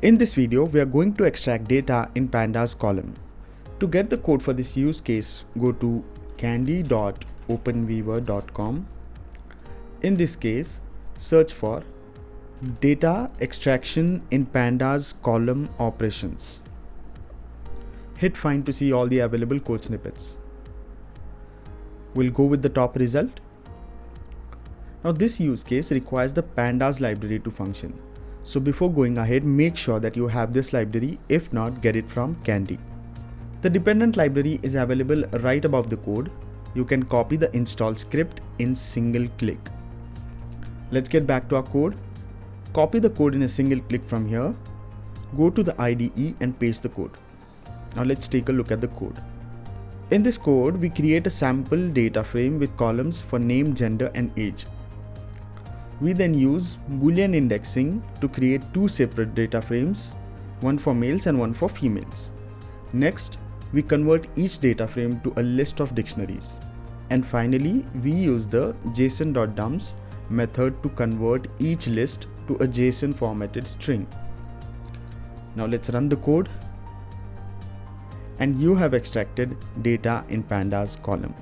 In this video, we are going to extract data in Pandas column. To get the code for this use case, go to kandi.openweaver.com. In this case, search for data extraction in Pandas column operations. Hit find to see all the available code snippets. We'll go with the top result. Now this use case requires the Pandas library to function. So before going ahead, make sure that you have this library. If not, get it from kandi. The dependent library is available right above the code. You can copy the install script in single click. Let's get back to our code. Copy the code in a single click from here. Go to the IDE and paste the code. Now let's take a look at the code. In this code, we create a sample data frame with columns for name, gender, and age. We then use Boolean indexing to create two separate data frames, one for males and one for females. Next, we convert each data frame to a list of dictionaries. And finally, we use the json.dumps method to convert each list to a JSON formatted string. Now let's run the code. And you have extracted data in Pandas column.